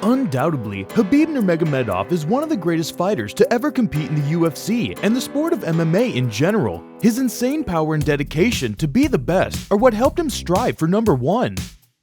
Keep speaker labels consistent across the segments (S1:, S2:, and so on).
S1: Undoubtedly, Khabib Nurmagomedov is one of the greatest fighters to ever compete in the UFC and the sport of MMA in general. His insane power and dedication to be the best are what helped him strive for number one.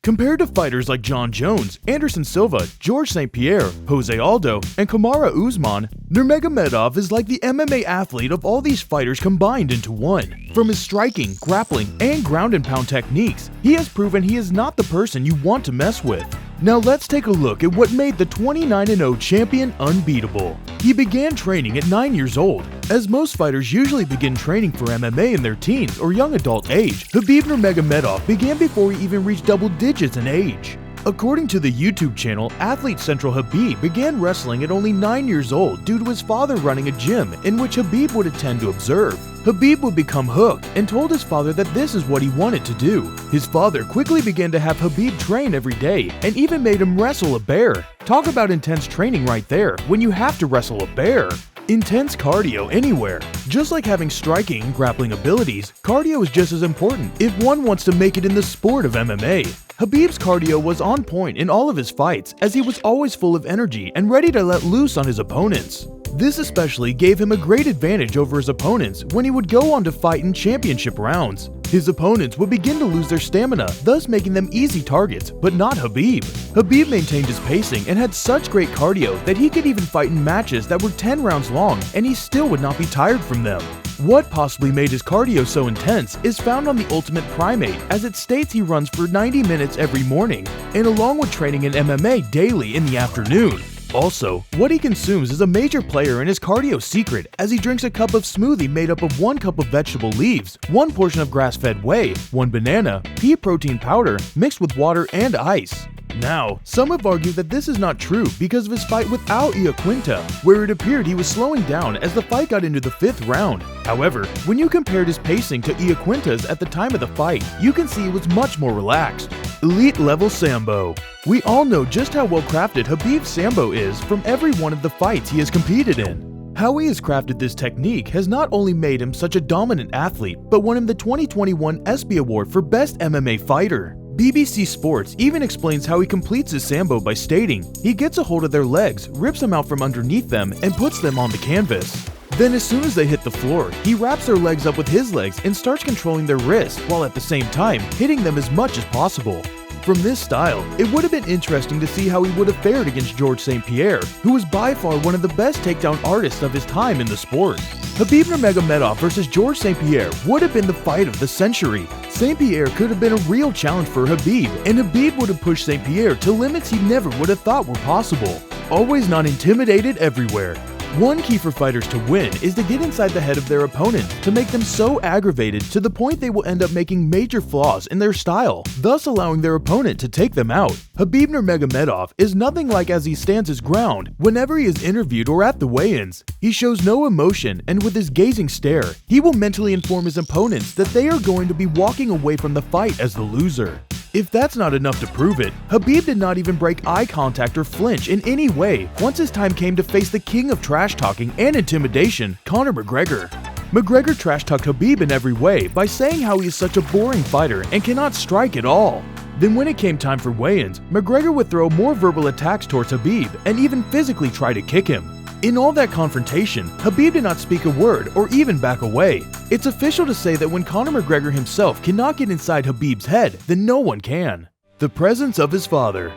S1: Compared to fighters like Jon Jones, Anderson Silva, George St. Pierre, Jose Aldo, and Kamaru Usman, Nurmagomedov is like the MMA athlete of all these fighters combined into one. From his striking, grappling, and ground and pound techniques, he has proven he is not the person you want to mess with. Now let's take a look at what made the 29-0 champion unbeatable. He began training at 9 years old. As most fighters usually begin training for MMA in their teens or young adult age, Khabib Nurmagomedov began before he even reached double digits in age. According to the YouTube channel Athlete Central, Khabib began wrestling at only 9 years old due to his father running a gym in which Khabib would attend to observe. Khabib would become hooked and told his father that this is what he wanted to do. His father quickly began to have Khabib train every day and even made him wrestle a bear. Talk about intense training right there when you have to wrestle a bear. Intense cardio anywhere. Just like having striking and grappling abilities, cardio is just as important if one wants to make it in the sport of MMA. Khabib's cardio was on point in all of his fights as he was always full of energy and ready to let loose on his opponents. This especially gave him a great advantage over his opponents when he would go on to fight in championship rounds. His opponents would begin to lose their stamina, thus making them easy targets, but not Khabib. Khabib maintained his pacing and had such great cardio that he could even fight in matches that were 10 rounds long and he still would not be tired from them. What possibly made his cardio so intense is found on the Ultimate Primate, as it states he runs for 90 minutes every morning, and along with training in MMA daily in the afternoon. Also, what he consumes is a major player in his cardio secret, as he drinks a cup of smoothie made up of 1 cup of vegetable leaves, 1 portion of grass-fed whey, 1 banana, pea protein powder mixed with water and ice. Now, some have argued that this is not true because of his fight without Iaquinta, where it appeared he was slowing down as the fight got into the 5th round. However, when you compared his pacing to Iaquinta's at the time of the fight, you can see he was much more relaxed. Elite level Sambo. We all know just how well crafted Khabib's Sambo is from every one of the fights he has competed in. How he has crafted this technique has not only made him such a dominant athlete, but won him the 2021 ESPY Award for Best MMA Fighter. BBC Sports even explains how he completes his Sambo by stating, he gets a hold of their legs, rips them out from underneath them, and puts them on the canvas. Then as soon as they hit the floor, he wraps their legs up with his legs and starts controlling their wrists while at the same time hitting them as much as possible. From this style, it would have been interesting to see how he would have fared against George St. Pierre, who was by far one of the best takedown artists of his time in the sport. Khabib Nurmagomedov versus George St. Pierre would have been the fight of the century. St. Pierre could have been a real challenge for Khabib, and Khabib would have pushed St. Pierre to limits he never would have thought were possible. Always not intimidated everywhere. One key for fighters to win is to get inside the head of their opponent to make them so aggravated to the point they will end up making major flaws in their style, thus allowing their opponent to take them out. Khabib Nurmagomedov is nothing like as he stands his ground whenever he is interviewed or at the weigh-ins. He shows no emotion, and with his gazing stare, he will mentally inform his opponents that they are going to be walking away from the fight as the loser. If that's not enough to prove it, Khabib did not even break eye contact or flinch in any way once his time came to face the king of trash talking and intimidation, Conor McGregor. McGregor trash-talked Khabib in every way by saying how he is such a boring fighter and cannot strike at all. Then when it came time for weigh-ins, McGregor would throw more verbal attacks towards Khabib and even physically try to kick him. In all that confrontation, Khabib did not speak a word or even back away. It's official to say that when Conor McGregor himself cannot get inside Khabib's head, then no one can. The presence of his father.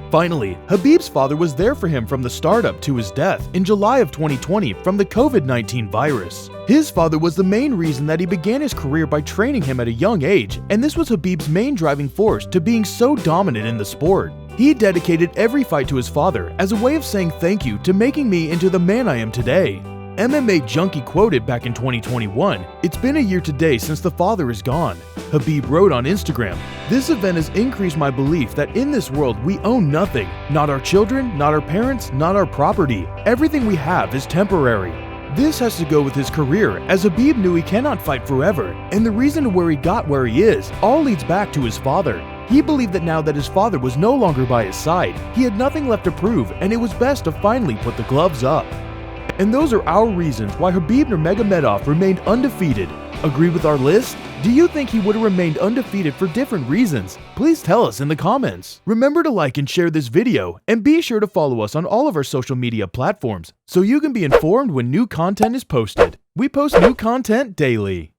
S1: Finally, Khabib's father was there for him from the startup to his death in July of 2020 from the COVID-19 virus. His father was the main reason that he began his career by training him at a young age, and this was Khabib's main driving force to being so dominant in the sport. He dedicated every fight to his father as a way of saying thank you to making me into the man I am today. MMA Junkie quoted back in 2021, "It's been a year today since the father is gone." Khabib wrote on Instagram, "This event has increased my belief that in this world we own nothing. Not our children, not our parents, not our property. Everything we have is temporary." This has to go with his career, as Khabib knew he cannot fight forever, and the reason to where he got where he is all leads back to his father. He believed that now that his father was no longer by his side, he had nothing left to prove, and it was best to finally put the gloves up. And those are our reasons why Khabib Nurmagomedov remained undefeated, Agree with our list? Do you think he would have remained undefeated for different reasons? Please tell us in the comments. Remember to like and share this video, and be sure to follow us on all of our social media platforms so you can be informed when new content is posted. We post new content daily.